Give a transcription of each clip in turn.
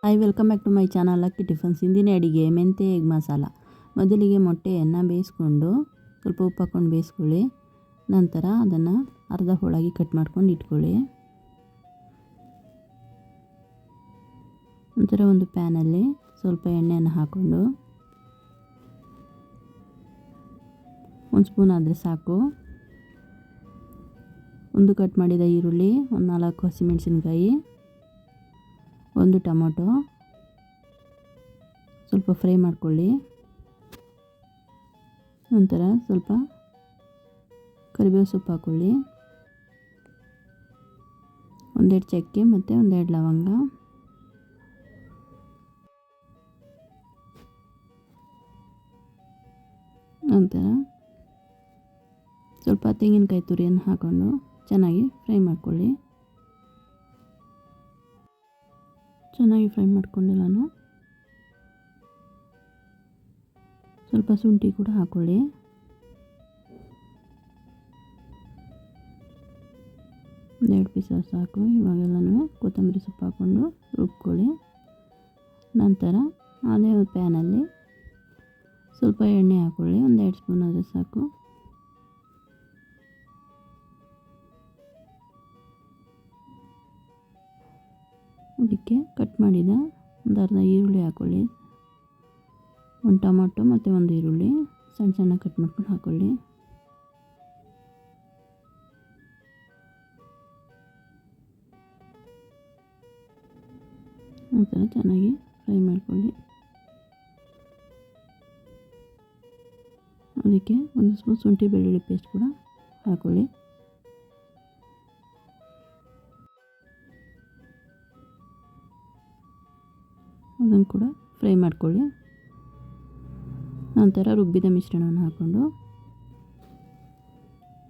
Welcome back to my channel Lucky Tiffins. ಇಂದಿನ ಅಡಿಗೆ ಮೆಂತೆ ಎಗ್ ಮಸಾಲ. ಮೊದಲಿಗೆ ಮೊಟ್ಟೆಯನ್ನು ಬೇಯಿಸ್ಕೊಂಡು ಸ್ವಲ್ಪ ಉಪ್ಪು ಹಾಕ್ಕೊಂಡು ಬೇಯಿಸ್ಕೊಳ್ಳಿ. ನಂತರ ಅದನ್ನು ಅರ್ಧ ಹೋಳಾಗಿ ಕಟ್ ಮಾಡ್ಕೊಂಡು ಇಟ್ಕೊಳ್ಳಿ. ನಂತರ ಒಂದು ಪ್ಯಾನಲ್ಲಿ ಸ್ವಲ್ಪ ಎಣ್ಣೆಯನ್ನು ಹಾಕ್ಕೊಂಡು, ಒಂದು ಸ್ಪೂನ್ ಆದರೆ ಸಾಕು, ಒಂದು ಕಟ್ ಮಾಡಿದ ಈರುಳ್ಳಿ, ಒಂದು 4 ಹಸಿಮೆಣಸಿನ್ಕಾಯಿ, ಒಂದು ಟೊಮೊಟೊ ಸ್ವಲ್ಪ ಫ್ರೈ ಮಾಡ್ಕೊಳ್ಳಿ. ನಂತರ ಸ್ವಲ್ಪ ಕರಿಬೇವು ಸೊಪ್ಪು ಹಾಕ್ಕೊಳ್ಳಿ, ಒಂದೆರಡು ಚಕ್ಕೆ ಮತ್ತು ಒಂದೆರಡು ಲವಂಗ, ನಂತರ ಸ್ವಲ್ಪ ತೆಂಗಿನಕಾಯಿ ತುರಿಯನ್ನು ಹಾಕ್ಕೊಂಡು ಚೆನ್ನಾಗಿ ಫ್ರೈ ಮಾಡ್ಕೊಳ್ಳಿ. ಚೆನ್ನಾಗಿ ಫ್ರೈ ಮಾಡಿಕೊಂಡು ನಾನು ಸ್ವಲ್ಪ ಶುಂಠಿ ಕೂಡ ಹಾಕ್ಕೊಳ್ಳಿ. ಒಂದೆರಡು ಪೀಸ್ ಸಾಕು. ಇವಾಗೆಲ್ಲನೂ ಕೊತ್ತಂಬರಿ ಸೊಪ್ಪು ಹಾಕ್ಕೊಂಡು ರುಬ್ಕೊಳ್ಳಿ. ನಂತರ ಅದೇ ಪ್ಯಾನಲ್ಲಿ ಸ್ವಲ್ಪ ಎಣ್ಣೆ ಹಾಕ್ಕೊಳ್ಳಿ, ಒಂದೆರಡು ಸ್ಪೂನ್ ಆದರೆ ಸಾಕು. ಅದಕ್ಕೆ ಕಟ್ ಮಾಡಿದ ಒಂದು ಅರ್ಧ ಈರುಳ್ಳಿ ಹಾಕ್ಕೊಳ್ಳಿ, ಒಂದು ಟೊಮೊಟೊ ಮತ್ತು ಒಂದು ಈರುಳ್ಳಿ ಸಣ್ಣ ಸಣ್ಣ ಕಟ್ ಮಾಡ್ಕೊಂಡು ಹಾಕ್ಕೊಳ್ಳಿ. ನಂತರ ಚೆನ್ನಾಗಿ ಫ್ರೈ ಮಾಡ್ಕೊಳ್ಳಿ. ಅದಕ್ಕೆ ಒಂದು ಸ್ಪೂನ್ ಶುಂಠಿ ಬೆಳ್ಳುಳ್ಳಿ ಪೇಸ್ಟ್ ಕೂಡ ಹಾಕ್ಕೊಳ್ಳಿ. ಅದನ್ನು ಕೂಡ ಫ್ರೈ ಮಾಡ್ಕೊಳ್ಳಿ. ನಂತರ ರುಬ್ಬಿದ ಮಿಶ್ರಣವನ್ನು ಹಾಕ್ಕೊಂಡು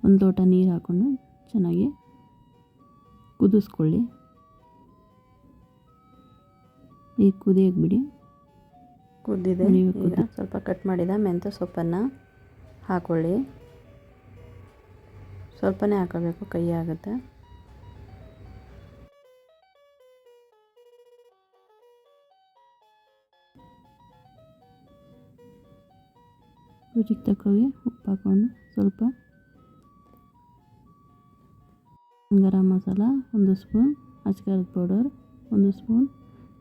ಒಂದು ಲೋಟ ನೀರು ಹಾಕ್ಕೊಂಡು ಚೆನ್ನಾಗಿ ಕುದಿಸ್ಕೊಳ್ಳಿ. ಈಗ ಕುದಿಯೋಕೆ ಬಿಡಿ. ಕುದ್ದಿದೆ. ಈಗ ಸ್ವಲ್ಪ ಕಟ್ ಮಾಡಿದ ಮೆಂತ್ಯ ಸೊಪ್ಪನ್ನು ಹಾಕ್ಕೊಳ್ಳಿ. ಸ್ವಲ್ಪನೇ ಹಾಕೋಬೇಕು, ಕೈ ಆಗುತ್ತೆ. ರುಚಿಗೆ ತಕ್ಕಾಗಿ ಉಪ್ಪು ಹಾಕ್ಕೊಂಡು ಸ್ವಲ್ಪ ಗರಂ ಮಸಾಲ, ಒಂದು ಸ್ಪೂನ್ ಅಚ್ಕಾರದ ಪೌಡರ್, ಒಂದು ಸ್ಪೂನ್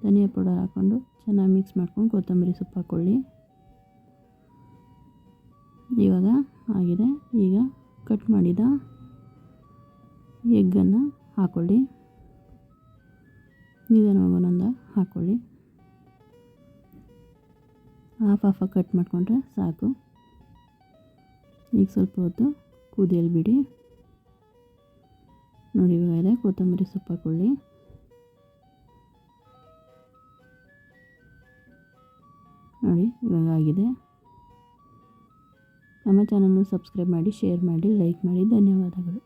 ಧನಿಯಾ ಪೌಡರ್ ಹಾಕ್ಕೊಂಡು ಚೆನ್ನಾಗಿ ಮಿಕ್ಸ್ ಮಾಡ್ಕೊಂಡು ಕೊತ್ತಂಬರಿ ಸೊಪ್ಪು ಹಾಕ್ಕೊಳ್ಳಿ. ಇವಾಗ ಆಗಿದೆ. ಈಗ ಕಟ್ ಮಾಡಿದ ಎಗ್ಗನ್ನು ಹಾಕ್ಕೊಳ್ಳಿ. ನಿಧಾನವಾಗಿ ಒಂದೊಂದು ಹಾಕ್ಕೊಳ್ಳಿ. ಹಾಫ್ ಕಟ್ ಮಾಡಿಕೊಂಡ್ರೆ ಸಾಕು. ಈಗ ಸ್ವಲ್ಪ ಹೊತ್ತು ಕುದಿಯಲು ಬಿಡಿ. ನೋಡಿ, ಇವಾಗ ಇದೆ. ಕೊತ್ತಂಬರಿ ಸೊಪ್ಪು ಹಾಕ್ಕೊಳ್ಳಿ. ನೋಡಿ, ಇವಾಗ ಆಗಿದೆ. ನಮ್ಮ ಚಾನಲ್ನ ಸಬ್ಸ್ಕ್ರೈಬ್ ಮಾಡಿ, ಶೇರ್ ಮಾಡಿ, ಲೈಕ್ ಮಾಡಿ. ಧನ್ಯವಾದಗಳು.